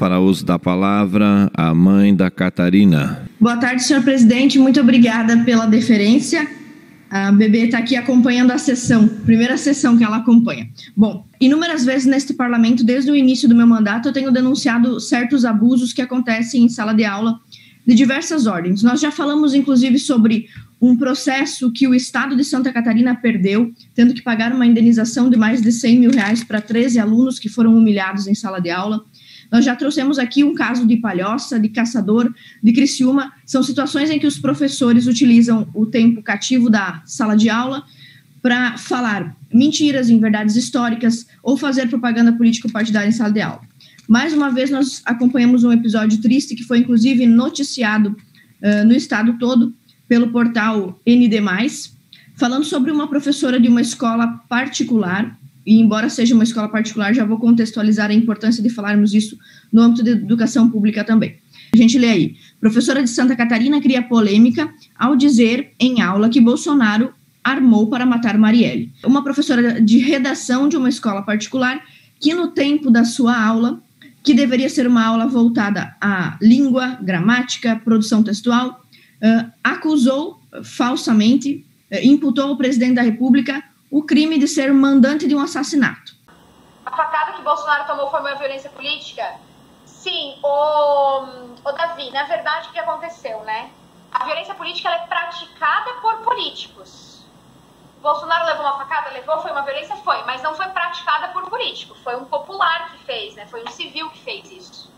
Para uso da palavra, a mãe da Catarina. Boa tarde, senhor presidente. Muito obrigada pela deferência. A bebê está aqui acompanhando a sessão, primeira sessão que ela acompanha. Bom, inúmeras vezes neste parlamento, desde o início do meu mandato, eu tenho denunciado certos abusos que acontecem em sala de aula de diversas ordens. Nós já falamos, inclusive, sobre um processo que o Estado de Santa Catarina perdeu, tendo que pagar uma indenização de mais de R$100 mil para 13 alunos que foram humilhados em sala de aula. Nós já trouxemos aqui um caso de Palhoça, de Caçador, de Criciúma. São situações em que os professores utilizam o tempo cativo da sala de aula para falar mentiras, inverdades históricas ou fazer propaganda político-partidária em sala de aula. Mais uma vez, nós acompanhamos um episódio triste que foi, inclusive, noticiado no estado todo pelo portal ND+, falando sobre uma professora de uma escola particular. E, embora seja uma escola particular, já vou contextualizar a importância de falarmos isso no âmbito da educação pública também. A gente lê aí. Professora de Santa Catarina cria polêmica ao dizer em aula que Bolsonaro armou para matar Marielle. Uma professora de redação de uma escola particular que, no tempo da sua aula, que deveria ser uma aula voltada à língua, gramática, produção textual, acusou falsamente, imputou ao presidente da República o crime de ser mandante de um assassinato. A facada que Bolsonaro tomou foi uma violência política? Sim, o Davi, na verdade o que aconteceu, né? A violência política ela é praticada por políticos. Bolsonaro levou uma facada? Levou, foi uma violência? Foi, mas não foi praticada por político, foi um popular que fez, né? Foi um civil que fez isso.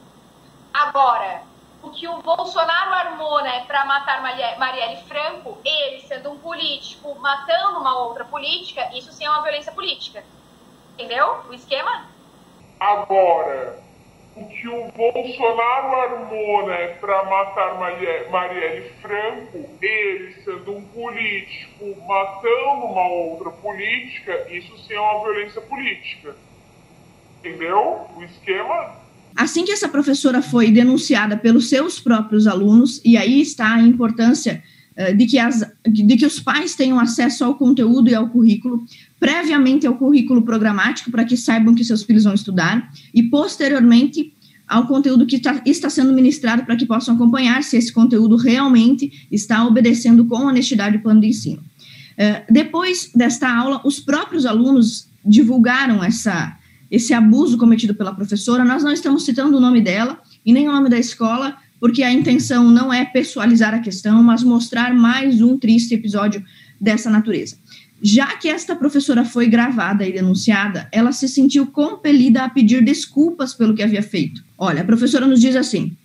Agora, o que o Bolsonaro armou, né, para matar Marielle Franco, ele sendo um político, matando uma outra política, isso sim é uma violência política. Entendeu o esquema? Agora, o que o Bolsonaro armou, né, para matar Marielle Franco, ele sendo um político, matando uma outra política, isso sim é uma violência política. Entendeu o esquema? Assim que essa professora foi denunciada pelos seus próprios alunos, e aí está a importância de que os pais tenham acesso ao conteúdo e ao currículo, previamente ao currículo programático, para que saibam que seus filhos vão estudar, e posteriormente ao conteúdo que está sendo ministrado, para que possam acompanhar se esse conteúdo realmente está obedecendo com honestidade o plano de ensino. Depois desta aula, os próprios alunos divulgaram esse abuso cometido pela professora. Nós não estamos citando o nome dela e nem o nome da escola, porque a intenção não é pessoalizar a questão, mas mostrar mais um triste episódio dessa natureza. Já que esta professora foi gravada e denunciada, ela se sentiu compelida a pedir desculpas pelo que havia feito. Olha, a professora nos diz assim: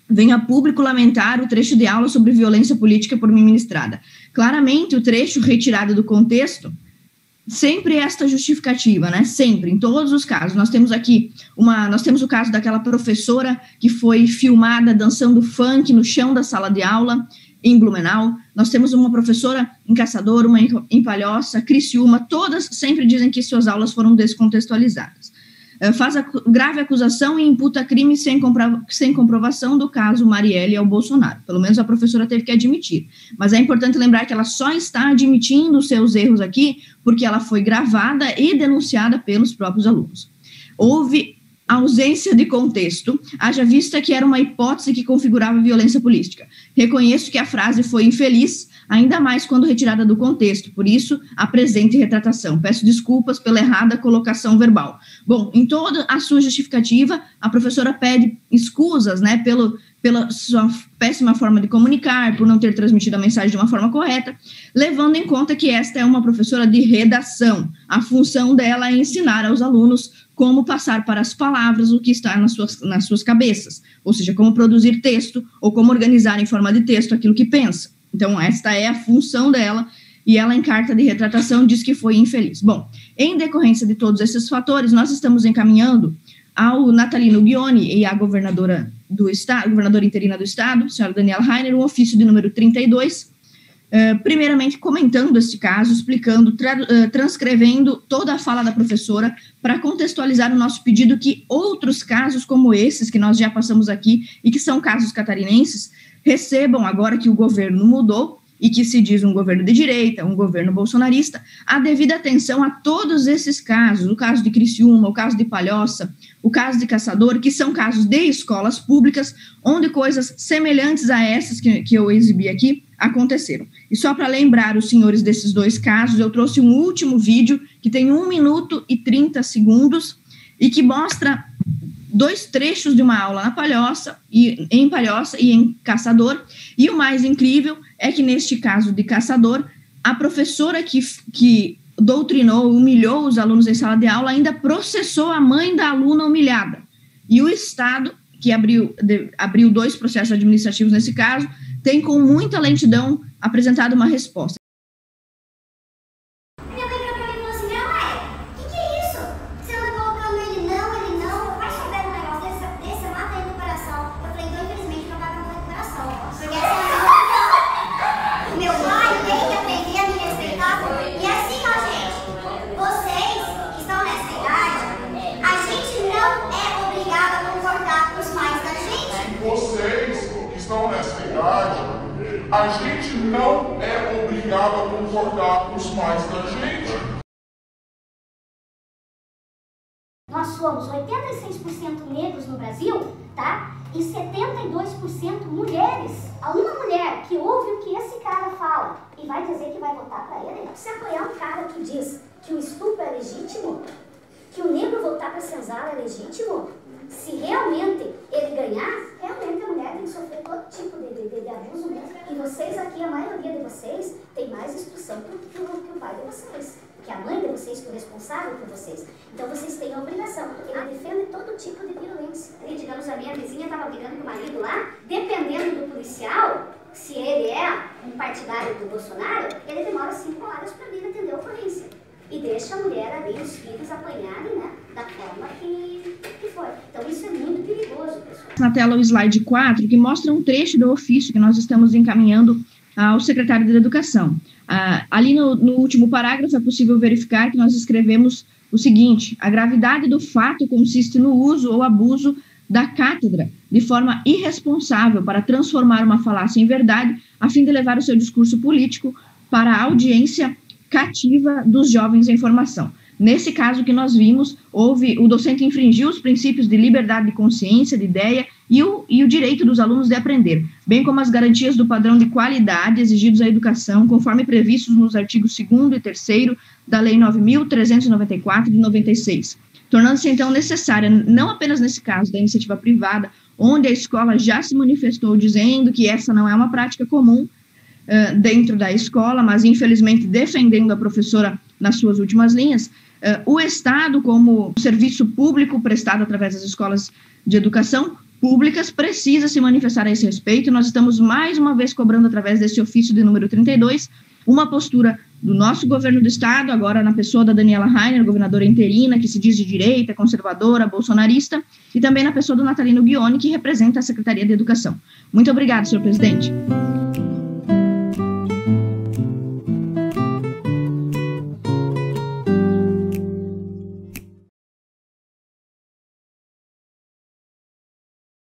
venho a público lamentar o trecho de aula sobre violência política por mim ministrada. Claramente, o trecho retirado do contexto, sempre esta justificativa, né? Sempre, em todos os casos. Nós temos aqui nós temos o caso daquela professora que foi filmada dançando funk no chão da sala de aula em Blumenau. Nós temos uma professora em Caçador, uma em Palhoça, Criciúma, todas sempre dizem que suas aulas foram descontextualizadas. Faz a grave acusação e imputa crime sem comprovação do caso Marielle ao Bolsonaro. Pelo menos a professora teve que admitir. Mas é importante lembrar que ela só está admitindo os seus erros aqui porque ela foi gravada e denunciada pelos próprios alunos. Houve ausência de contexto, haja vista que era uma hipótese que configurava violência política. Reconheço que a frase foi infeliz, ainda mais quando retirada do contexto, por isso, a presente retratação. Peço desculpas pela errada colocação verbal. Bom, em toda a sua justificativa, a professora pede escusas, né, pela sua péssima forma de comunicar, por não ter transmitido a mensagem de uma forma correta, levando em conta que esta é uma professora de redação. A função dela é ensinar aos alunos como passar para as palavras o que está nas suas cabeças, ou seja, como produzir texto ou como organizar em forma de texto aquilo que pensa. Então, esta é a função dela, e ela, em carta de retratação, diz que foi infeliz. Bom, em decorrência de todos esses fatores, nós estamos encaminhando ao Natalino Bioni e à governadora do Estado, governadora interina do Estado, a senhora Daniela Rainer, um ofício de número 32, primeiramente comentando este caso, explicando, transcrevendo toda a fala da professora para contextualizar o nosso pedido que outros casos como esses que nós já passamos aqui e que são casos catarinenses recebam, agora que o governo mudou, e que se diz um governo de direita, um governo bolsonarista, a devida atenção a todos esses casos, o caso de Criciúma, o caso de Palhoça, o caso de Caçador, que são casos de escolas públicas, onde coisas semelhantes a essas que eu exibi aqui aconteceram. E só para lembrar os senhores desses dois casos, eu trouxe um último vídeo que tem 1 minuto e 30 segundos e que mostra 2 trechos de uma aula na Palhoça, em Palhoça e em Caçador, e o mais incrível é que neste caso de Caçador, a professora que doutrinou, humilhou os alunos em sala de aula, ainda processou a mãe da aluna humilhada. E o Estado, que abriu 2 processos administrativos nesse caso, tem com muita lentidão apresentado uma resposta. A gente não é obrigado a concordar com os pais da gente. Nós somos 86% negros no Brasil, tá? E 72% mulheres. Uma mulher que ouve o que esse cara fala e vai dizer que vai votar para ele, se apoiar um cara que diz que o estupro é legítimo, que o negro votar para senzala é legítimo, se realmente ele ganhar, realmente a mulher tem que sofrer todo tipo de abuso mesmo. E vocês aqui, a maioria de vocês, tem mais instrução que o pai de vocês, que a mãe de vocês, que o responsável por vocês. Então vocês têm a obrigação, porque ele defende todo tipo de violência. E, digamos, a minha vizinha estava brigando com o marido lá, dependendo do policial, se ele é um partidário do Bolsonaro, ele demora 5 horas para vir atender a ocorrência. E deixa a mulher ali, os filhos apanharem, né, da forma que foi. Então isso é muito perigoso, pessoal. Na tela o slide 4, que mostra um trecho do ofício que nós estamos encaminhando ao secretário de Educação. Ali no último parágrafo é possível verificar que nós escrevemos o seguinte: a gravidade do fato consiste no uso ou abuso da cátedra de forma irresponsável para transformar uma falácia em verdade, a fim de levar o seu discurso político para a audiência cativa dos jovens em formação. Nesse caso que nós vimos, o docente infringiu os princípios de liberdade de consciência, de ideia e o direito dos alunos de aprender, bem como as garantias do padrão de qualidade exigidos à educação, conforme previstos nos artigos 2º e 3º da Lei 9.394 de 96, tornando-se então necessária, não apenas nesse caso da iniciativa privada, onde a escola já se manifestou dizendo que essa não é uma prática comum dentro da escola, mas infelizmente defendendo a professora nas suas últimas linhas, o Estado, como serviço público prestado através das escolas de educação públicas, precisa se manifestar a esse respeito, e nós estamos mais uma vez cobrando, através desse ofício de número 32, uma postura do nosso governo do Estado, agora na pessoa da Daniela Rainer, governadora interina, que se diz de direita, conservadora, bolsonarista, e também na pessoa do Natalino Ghioni, que representa a Secretaria de Educação. Muito obrigada, senhor presidente.